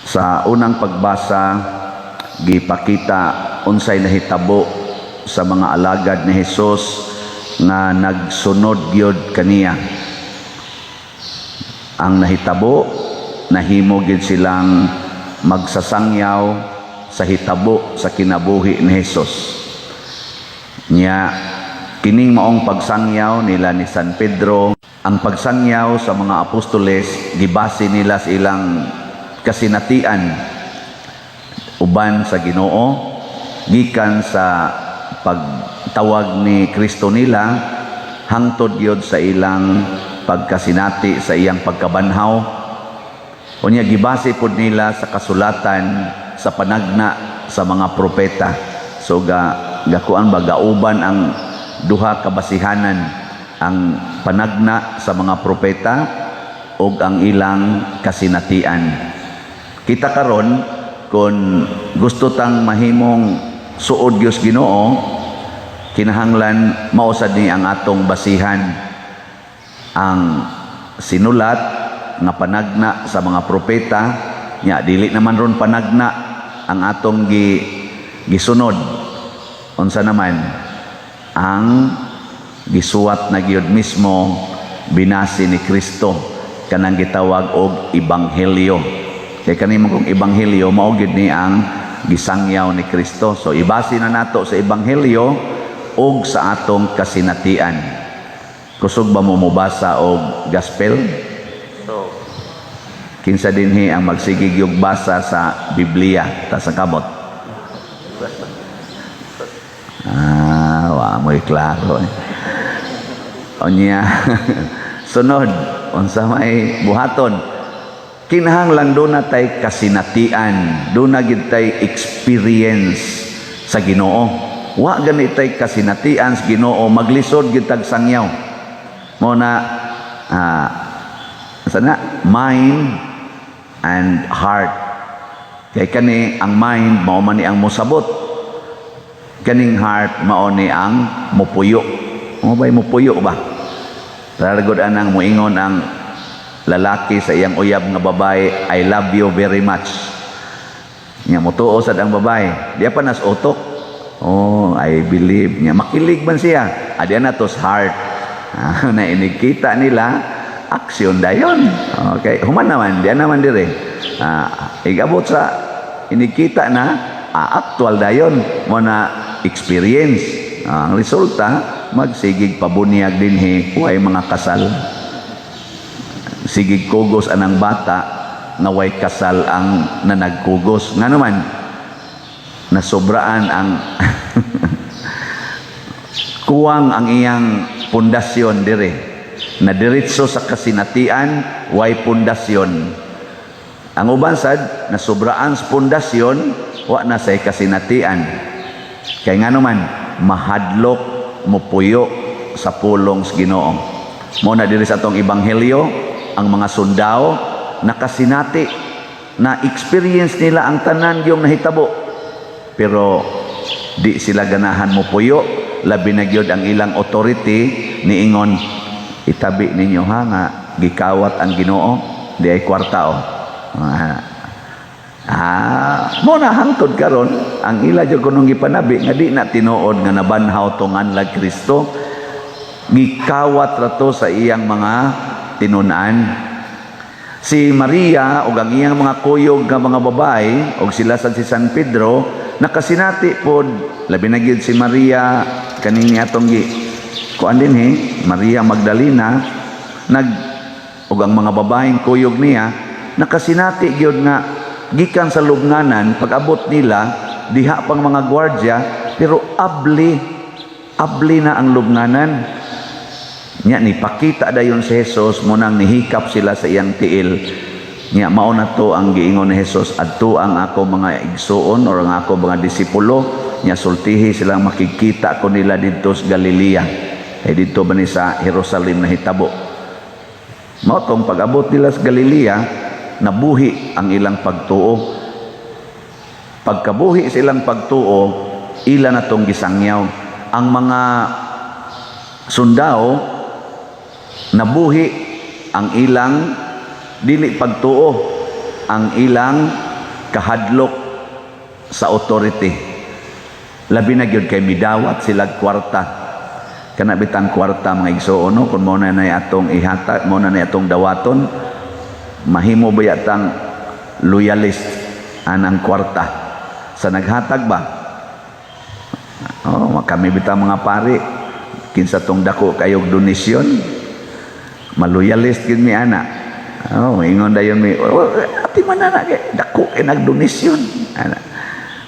Sa unang pagbasa, gipakita unsay nahitabo sa mga alagad ni Hesus nga nagsunod gyud kaniya. Ang nahitabo, nahimo gyud silang magsasangyaw sa hitabo sa kinabuhi ni Hesus. Nya kining maong pagsangyaw nila ni San Pedro, ang pagsangyaw sa mga apostoles gibase nila sa ilang kasinatian uban sa Ginoo gikan sa pagtawag ni Kristo nila hangtod gyud sa ilang pagkasinati sa iyang pagkabanhaw. Unya gibase pud nila sa kasulatan sa panagna sa mga propeta. So gakuan ba gauban ang duha ka basihanan, ang panagna sa mga propeta ug ang ilang kasinatian. Kita karon kung gusto tang mahimong suod Dios Ginoo, kinahanglan mausad ni ang atong basihan ang sinulat nga panagna sa mga propeta. Nya dili naman ron panagna ang atong gisunod. Unsa naman ang gisuwat na gyud mismo binasi ni Kristo, kanang gitawag og ebanghelyo. Kay kanimo kung ebanghelyo mao gyud ni ang gisangyaw ni Kristo. So ibase na nato sa ebanghelyo ug sa atong kasinatian. Kusog ba mo mobasa og gospel? So kinsa dinhi ang magsigig yung basa sa Biblia ta sa kamot? Wa mo'y klaro. Onya sunod unsa may buhaton? Kinahanglan doon na tay kasinatian, doon na gid tay experience sa Ginoo. Wa gani tay kasinatian sa Ginoo, maglisod gid tag sangyaw. Mo na sana mind and heart. Kay kani ang mind mao man ni ang mosabot. Kaning heart mao ni ang mopuyo. Mo bay mopuyo ba? Taragod anang moingon ang lalaki sa iyang uyab nga babae, I love you very much. Nya motuo sad ang babae, diya pa nas utok. Oh, I believe. Nya makilig man siya. Adiya na tos heart. Na inikita nila aksyon dayon. Okay, human naman, diya naman dire. Igabot sa inikita na actual dayon mo na experience. Ang resulta magsigig pabunyag dinhi way mga kasal. Sigig kugos anang bata nga way kasal ang nanagkugos. Nga naman nasobraan ang kuwang ang iyang pundasyon dire. Na diretso sa kasinatian way pundasyon. Ang uban sad nasobraan sa pundasyon wa na say kasinatian. Kay nga naman mahadlok mopuyo sa pulong sa Ginoo. Mo na diri sa atong ebanghelyo ang mga sundao nakasinati na experience nila ang tanan yung nahitabo, pero di sila ganahan mo puyo, labi na gyud ang ilang authority niingon itabi ninyo ha nga gikawat ang Ginoo di ay kwarta mo na hangtod karon ang ila jud kunong gipanabi nga di na tinuod nga nabanhaw tong anlag Kristo, gikawat rato sa iyang mga tinunan. Si Maria ug ang iyang mga kuyog nga mga babae ug sila sad si San Pedro nakasinati pod, labi na gyud si Maria kanini atong kuan dinhi Maria Magdalena ug ang mga babaeng kuyog niya nakasinati gyud nga gikan sa lubnganan pag-abot nila diha pang mga gwardiya, pero abli na ang lubnganan. Nya ni pakita dayon si Hesus mo nang nihikap sila sa iyang tiil. Nya mao na to ang giingon ni Hesus, adto ang ako mga igsuon or ang ako mga disipulo, nya sultihi silang makikita ko nila didto sa Galilea. Ay didto ba ni sa Jerusalem na hitabo. Mao tong pag-abot nila sa Galilea, nabuhi ang ilang pagtuo. Pagkabuhi silang pagtuo, ila na tong gisangyaw. Ang mga sundao nabuhi ang ilang dili pagtuo, ang ilang kahadlok sa authority. Labi na gyud kay midawat sila kwarta. Kana bitang kwarta mga igsoon no, kun mo na atong ihatag, mo na atong dawaton, mahimo ba yatang loyalist anang kwarta sa naghatag ba? Oh, kami bitang mga pari kinsa tong dako kayog donasyon, maloyalist gid mi ana. Oh, ingon dayon mi, ati man na kay dako kay nagdonasyon. Ana.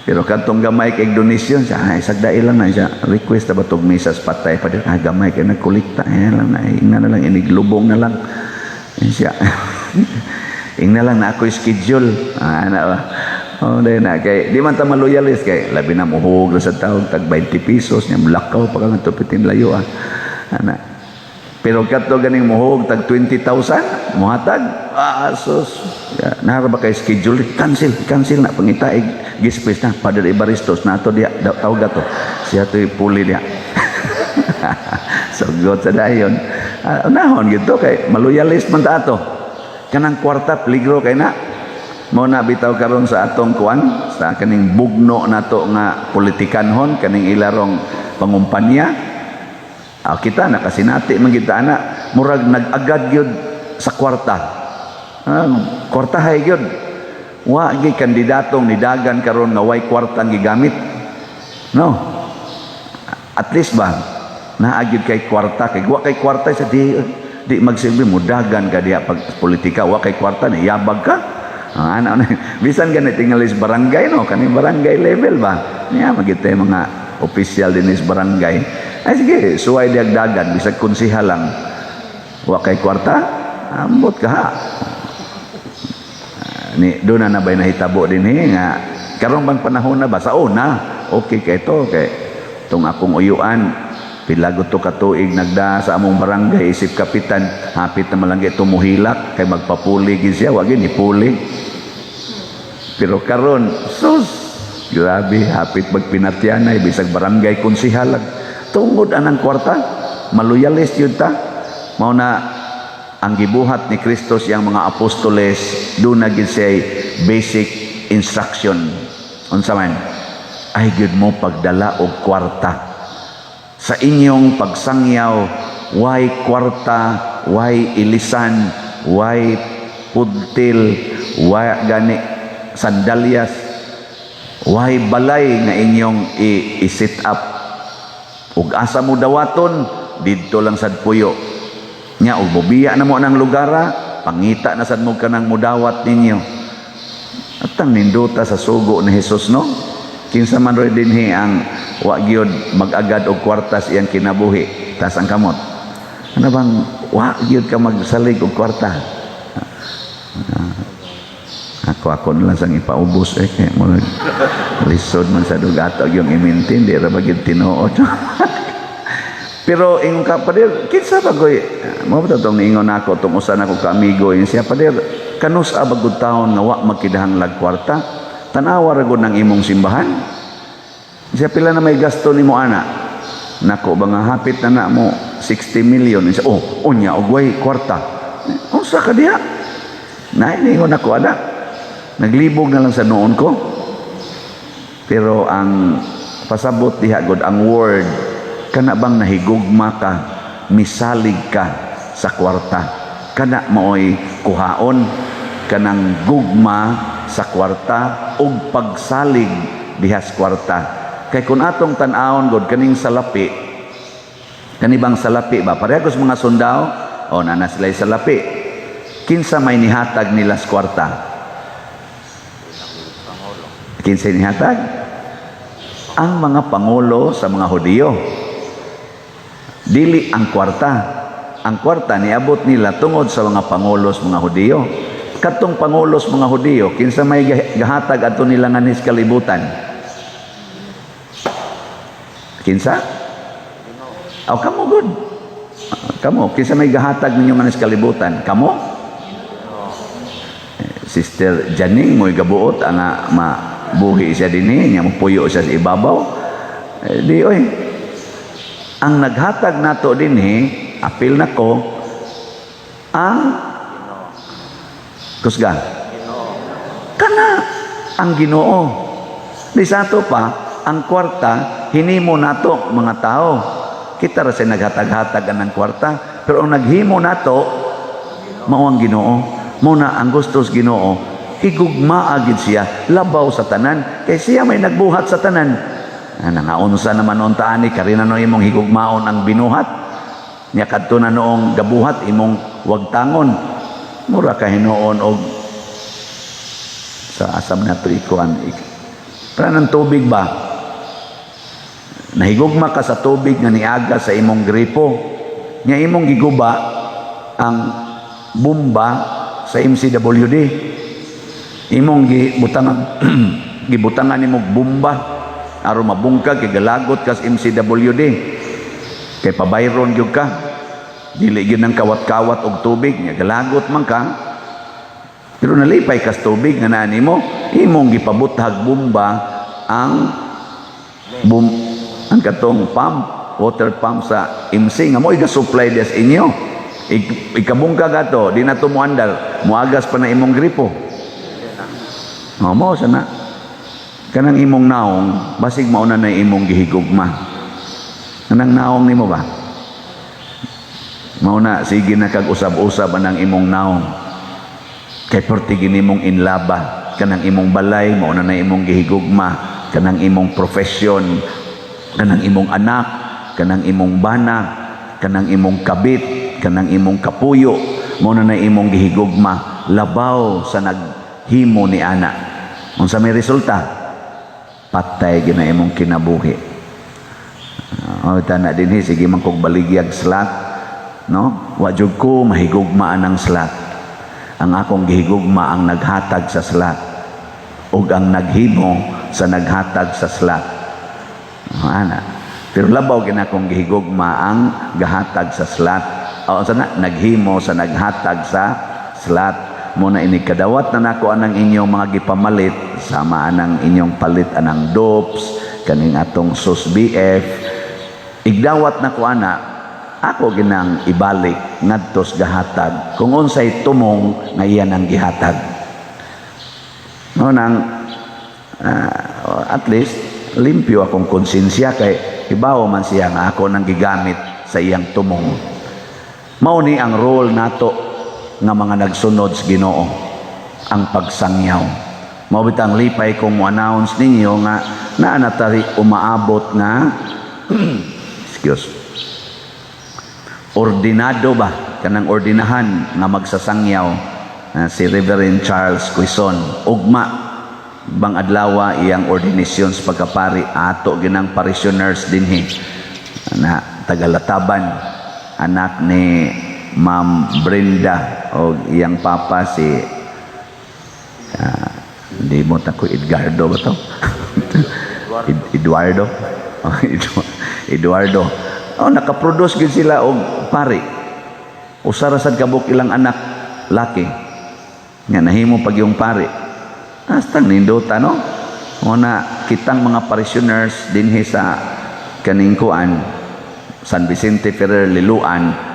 Pero katong gamay kay donasyon sa ay sagda ilang na siya request ba tog misas patay pa din gamay kay nagkolekta lang na ingna na lang iniglubong na lang siya. Ingna lang na ako schedule. Ana ba. Oh, dahil na kay di man ta maloyalist kay labi na muhog sa taog tag 20 pesos nya lakaw pa kang tupitin layo ana. Pero kato ganing muhog tag 20,000 muhatag sus nara ba kay schedule cancel na pangitaig gispes na Padre Evaristos na ato diya tawag ato siya to'y puli diya. So god sa dayon nahon gito kay maloyalist man ta ato kanang kwarta peligro kay na mo na bitaw karon sa atong kuan sa kaning bugno nato nga politikanhon kaning ilarong pangumpanya. Kita nakasinati man kita ana murag nag-agad gyud sa kwarta. Kwartahay gyud. Wa gyud kandidatong nidagan karon nga way kwartang gigamit. No. At least ba naa gyud kay kwarta kay wa kay kwarta sa di magsilbi mo dagan ka diha pag politika wa kay kwarta ni yabag ka. Ana bisan ganit tingalis barangay no kaning barangay level ba. Niya magitay mga official din is barangay. Ay sige, suway diagdagan bisag konsihal lang. Wa kay kwarta, ambot ka ha. Ni do na bay nahitabo din nga karon bang panahon na ba sa una? Okay kay to kay tong akong uyuan pilagot to ka tuig nagda sa among barangay isip kapitan hapit na malanggi tumuhilak kay magpapuli gid siya wa gid ni puli. Pero karon sus grabe hapit magpinatyanay bisag barangay konsihal tungod anang kwarta maloyalist yun ta mao na ang gibuhat ni Kristo siyang mga apostoles do na gid say basic instruction unsa man ay gyud mo pagdala og kwarta sa inyong pagsangyaw way kwarta way ilisan way pudtil way gani sandalyas way balay nga inyong i-set up ug asa mo dawaton didto lang sad puyo nya ug bobiya na mo nang lugara pangita na sad mo kanang mudawat ninyo atang ninduta sa sugo ni Hesus no kinsa man ro dinhi ang wa gyud mag-agad og kwartas iyang kinabuhi tas ang kamot ano bang wa gyud ka magsalig og kwarta ako na lang sang ipaubos kay mo lisod man sa dugato yung imintin di ra bagid tinuod. Pero ingon ka pader kinsa ba goy mo ba tong ingon nako tong usa nako ka amigo in siya pader kanus abagud taon nga wa magkidahang lag kwarta tanawa ra gud nang imong simbahan siya pila na may gasto nimo ana nako ba nga hapit na mo 60 million siya unya og way kwarta unsa ka diha na ingon ako ana naglibog na lang sa noon ko pero ang pasabot diha god ang word kana bang nahigugma ka misalig ka sa kwarta kana maoy kuhaon kanang gugma sa kwarta ug pagsalig diha sa kwarta kay kun atong tan-awon god kaning salapi kanibang salapi ba parehas mga sundao nana sila salapi kinsa may nihatag nila sa kwarta kinsa nihatag ang mga pangulo sa mga Hudiyo dili ang kwarta niabot nila tungod sa mga pangulo sa mga Hudiyo katong pangulo sa mga Hudiyo kinsa may gahatag adto nila nga nis kalibutan kinsa kamo good kamo kinsa may gahatag ninyo nga nis kalibutan kamo Sister Janing mo'y gabuot ang buhi siya dinhi nya mupuyo siya sa ibabaw di oy ang naghatag nato dinhi apil nako ang kusga kana ang Ginoo. Di sa ato pa, ang kwarta, hinimo nato mga tao. Kita ra sa naghatag-hatag ng kwarta, pero ang naghimo nato, mao ang Ginoo. Muna ang gustos Ginoo, higugma agid siya, labaw sa tanan, kay siya may nagbuhat sa tanan. Nangaunsa naman noon taani, karina no imong higugmaon ang binuhat. Nya kadto na noong gabuhat, imong wagtangon. Mura ka hinuon og sa asam na ito ikuan. Para ng tubig ba? Nahigugma ka sa tubig nga niaga sa imong gripo. Nya imong giguba ang bomba sa MCWD. Imong gibutangan imong bomba aron mabungkag kay galagot kas MCWD. Kay pabayron gyud ka. Dili gyud nang kawat-kawat og tubig, nya galagot man ka. Pero nalipay kas tubig nga nani mo, imong gipabuthag bomba ang katong pump, water pump sa MC nga mo iga-supply des inyo. Ikabungkag ato, di na to muandar, muagas pa na imong gripo. Mo sana. Kanang imong naong, basig mauna na imong gihigugma. Kanang naong nimo ba? Mauna sige na kag usab-usab anang imong naong. Kay porti ginimong inlaba, kanang imong balay mauna na imong gihigugma, kanang imong profesyon, kanang imong anak, kanang imong bana, kanang imong kabit, kanang imong kapuyo, mauna na imong gihigugma, labaw sa naghimo ni ana. Unsa may resulta? Patay gina imong kinabuhi. Tana din sige man kog baligyag slat, no? Wa jud ko mahigugmaan ang slat. Ang akong gihigugma ang naghatag sa slat ug ang naghimo sa naghatag sa slat. Ana. Pero labaw gina akong gihigugma ang gahatag sa slat. O sana naghimo sa naghatag sa slat. Muna ini kadawat na nako anang inyong mga gipamalit sama anang inyong palit anang dopes kaning atong sus BF. Igdawat nako ana ako ginang ibalik ngadtos gahatag kung unsay tumong nga iyan ang gihatag. No nang at least limpyo akong konsensya kay ibaw man siya nga ako nang gigamit sa iyang tumong. Mao ni ang role nato nga mga nagsunod sa Ginoo, ang pagsangyaw. Mao bitang lipay kung mo-announce ninyo nga naa na tari umaabot nga ordinado ba kanang ordinahan nga magsasangyaw si Reverend Charles Quezon. Ugma bang adlaw iyang ordination sa pagkapari ato ginang parishioners dinhi na tagalataban, anak ni Ma'am Brenda o iyang papa si hindi mo ta ko Edgardo ba to? Eduardo. Eduardo. Nakaproduce gid sila og pari. Usara sad kabuk ilang anak laki. Nga nahimo pag yung pari. Hastang nindota no. Una kitang mga parishioners dinhi sa kaning kuan San Vicente Ferrer Liloan.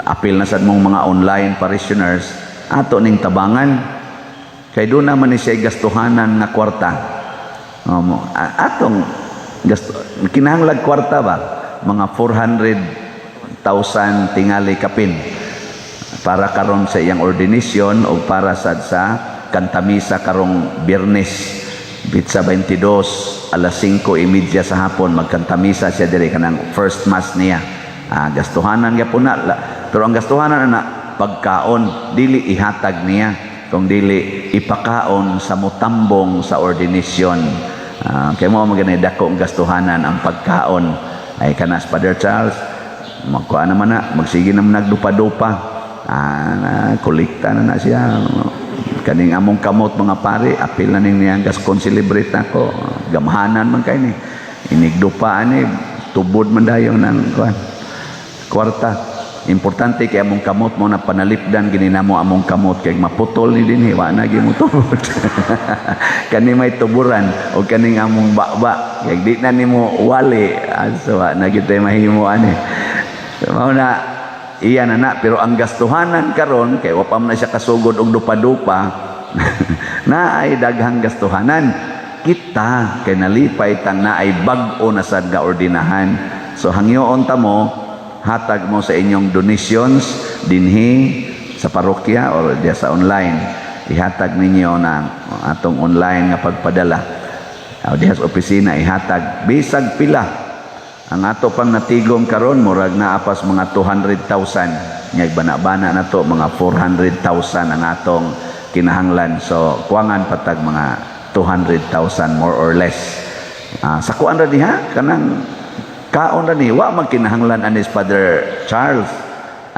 Apil na sad mong mga online parishioners ato ning tabangan kay doon naman ni siya gastuhanan na kwarta. Atong gasto kinahanglag kwarta ba mga 400,000 tingali kapin para karon sa iyang ordination o para sad sa kantamisa karong Biyernes bitsa 22 alas 5:30 sa hapon magkantamisa siya diri kanang first mass niya. Gastuhanan niya po na. Pero ang gastuhanan na pagkaon, dili ihatag niya. Kung dili ipakaon sa mutambong sa ordination. Kaya mo maganda dako ang gastuhanan ang pagkaon. Ay kanas Father Charles, magkuha naman na, magsige naman nagdupa-dupa. Kolekta na siya. Kaning among kamot mga pare, apil na ning niyang gas concelebrate ako. Gamhanan man kayo ni. Inigdupaan ni, tubod man dayong ng kuhan. Kwarta. Importante kay among kamot mo na panalipdan gininamo among kamot kay maputol ni dinhi wa na gyud mo tubod. Kani may tuburan o kaning among baba kay di na nimo wali aso na gyud tay mahimo ani. Mao na iya na pero ang gastuhanan karon kay wa pa man siya kasugod og dupa-dupa na ay daghang gastuhanan. Kita kay nalipay tang na ay bag-o na sad nga ordinahan. So hangyoon ta mo, hatag mo sa inyong donations dinhi sa parokya or diya sa online. Ihatag ninyo na atong online nga pagpadala. O diya sa opisina ihatag bisag pila. Ang ato pang natigom karon murag na apas mga 200,000. Nya bana-bana na to mga 400,000 ang atong kinahanglan. So kuwangan patag mga 200,000 more or less. Sa kuan ra diha kanang kaon ra ni wa magkinahanglan anis Father Charles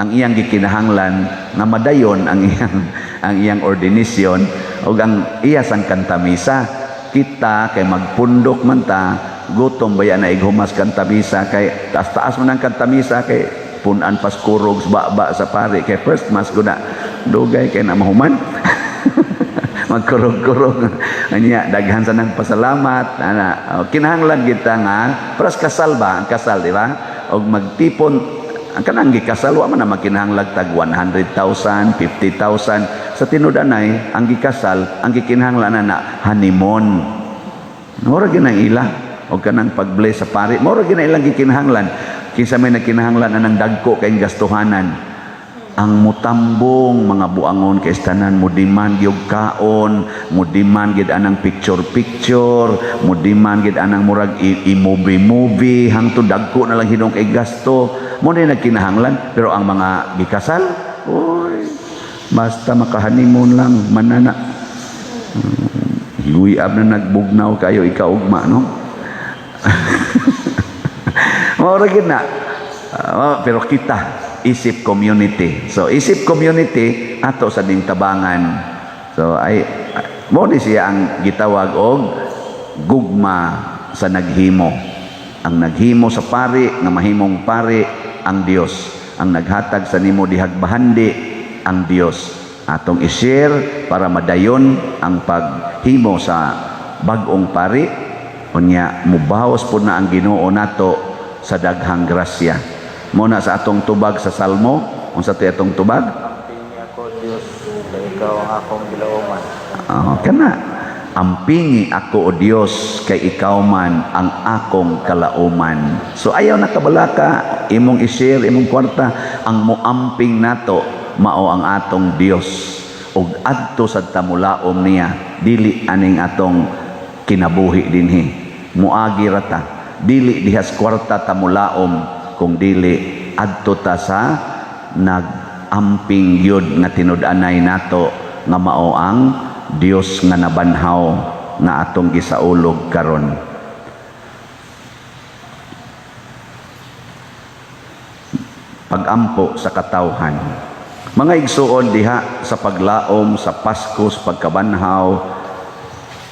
ang iyang gikinahanglan nga madayon ang iyang ordination ug ang iya sang kantamisa. Kita kay magpundok man ta gutom baya na ighumas kantamisa kay taas-taas man ang kantamisa kay punan pas kurogs ba sa pari kay first mass guna dugay kay na mahuman. Magkurog-kurog anya daghan sa nang pasalamat kinahanglan kita nga pras kasal ba ang kasal di ba og magtipon ang kanang gikasal wa man na makinahanglan tag 100,000 50,000 sa tinud-anay ang gikasal ang gikinahanglan na honeymoon mura ginang ila og kanang pag-bless sa pari mura ginang ilang gikinahanglan kinsa may nagkinahanglan anang dagko kay gastuhanan. Ang mutambong mga buangon kay tanan mo demand gyud kaon, mo demand gid anang picture mo demand gid anang murag i-movie hangtod dagko na lang hinong kay gasto mo na nagkinahanglan. Pero ang mga gikasal oy basta makahanimon lang manana luyab na nagbugnaw kayo ikaw ugma no. Mao gid na pero kita isip community. So isip community ato sa ding tabangan. So ay mo ni siya ang gitawag og gugma sa naghimo. Ang naghimo sa pari nga mahimong pari ang Dios. Ang naghatag sa nimo dihag bahandi ang Dios. Atong i-share para madayon ang paghimo sa bag-ong pari unya mubawas pud na ang Ginoo nato sa daghang grasya. Muna sa atong tubag sa Salmo, unsa ti atong tubag? Ampingi ako Dios, ikaw ang akong gilauman. Kana. Ampingi ako o Dios kay ikaw man ang akong kalauman. So ayaw na kabalaka imong i-share imong kwarta ang muamping nato mao ang atong Dios ug adto sa tamulaom niya dili aning atong kinabuhi dinhi. Muagi rata dili dihas kwarta tamulaom kung dili adto ta sa nagamping yun nga tinud-anay nato nga mao ang Dios nga nabanhaw nga atong gisaulog karon. Pagampo sa katawhan. Mga igsuon diha sa paglaom sa Pasko sa pagkabanhaw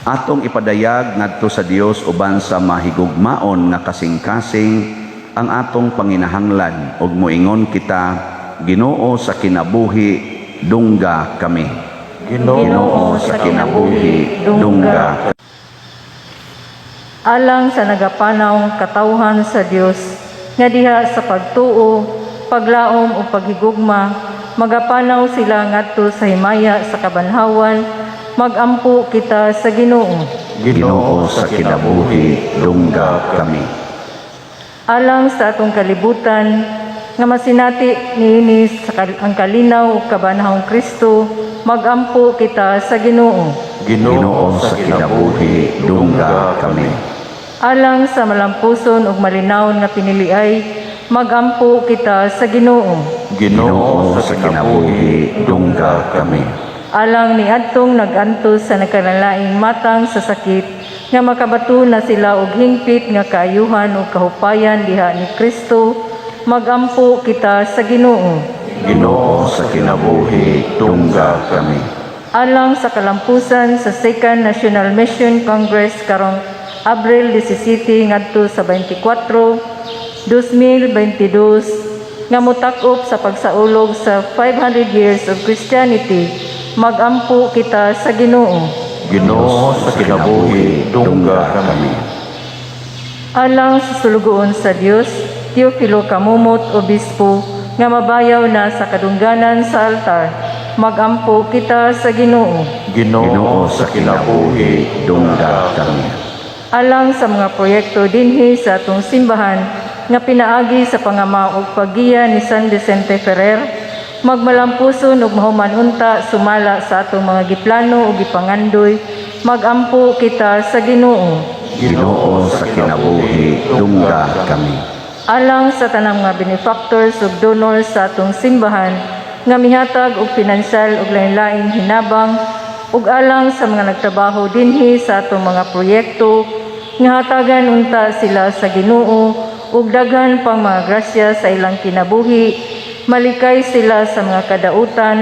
atong ipadayag ngadto sa Dios uban sa mahigugmaon nga kasing-kasing ang atong panginahanglan ug moingon kita Ginoo sa kinabuhi dungga kami. Ginoo sa kinabuhi dungga. Alang sa nagapanawng katawhan sa Dios nga diha sa pagtuo, paglaom o paghigugma magapanaw sila ngadto sa himaya sa kabanhawan magampo kita sa Ginoo. Ginoo sa kinabuhi dungga kami. Alang sa atong kalibutan nga masinati niinis ang kalinaw ug kabanhawong Kristo magampo kita sa Ginoo. Ginoo sa kinabuhi dungga kami. Alang sa malampuson ug malinaw nga piniliay magampo kita sa Ginoo. Ginoo sa kinabuhi dungga kami. Alang niadtong nagantos sa nagkanalaing matang sa sakit nga makabato na sila og hingpit nga kaayuhan ug kahupayan diha ni Kristo magampo kita sa Ginoo. Ginoo sa kinabuhi dungga kami. Alang sa kalampusan sa Second National Mission Congress karong Abril 17 ngadto sa 24, 2022 nga motak-op sa pagsaulog sa 500 years of Christianity magampo kita sa Ginoo. Ginoo sa kinabuhi dungga kami. Alang sa sulugoon sa Dios, Teofilo Kamumot, Obispo, nga mabayaw na sa kadungganan sa altar, magampo kita sa Ginoo. Ginoo sa kinabuhi dungga kami. Alang sa mga proyekto dinhi sa atong simbahan nga pinaagi sa pangama ug paggiya ni San Vicente Ferrer, magmalampuson ug mahuman unta sumala sa atong mga giplano ug gipangandoy, magampo kita sa Ginoo. Ginoo sa kinabuhi dungga kami. Alang sa tanang mga benefactors ug donors sa atong simbahan nga mihatag og pinansyal ug lain-laing hinabang, ug alang sa mga nagtrabaho dinhi sa atong mga proyekto nga hatagan unta sila sa Ginoo ug daghan pang mga grasya sa ilang kinabuhi, malikay sila sa mga kadautan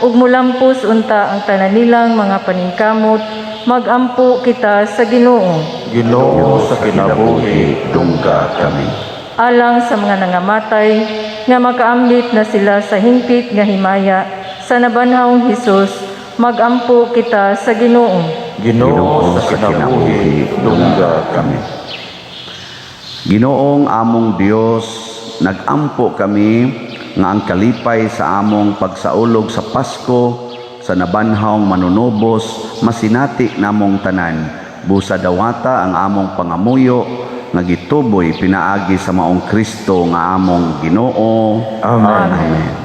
ug mulampos unta ang tanan nilang mga paningkamot, magampo kita sa Ginoo. Ginoo sa kinabuhi dungga kami. Alang sa mga nangamatay nga makaambit na sila sa hingpit nga himaya sa nabanhawng Hesus, magampo kita sa Ginoo. Ginoo sa kinabuhi dungga kami. Ginoong among Dios, nagampo kami nga ang kalipay sa among pagsaulog sa Pasko sa nabanhawng manunubos masinati namong tanan. Busa dawata ang among pangamuyo nga gituboy pinaagi sa maong Kristo nga among Ginoo. Amen. Amen.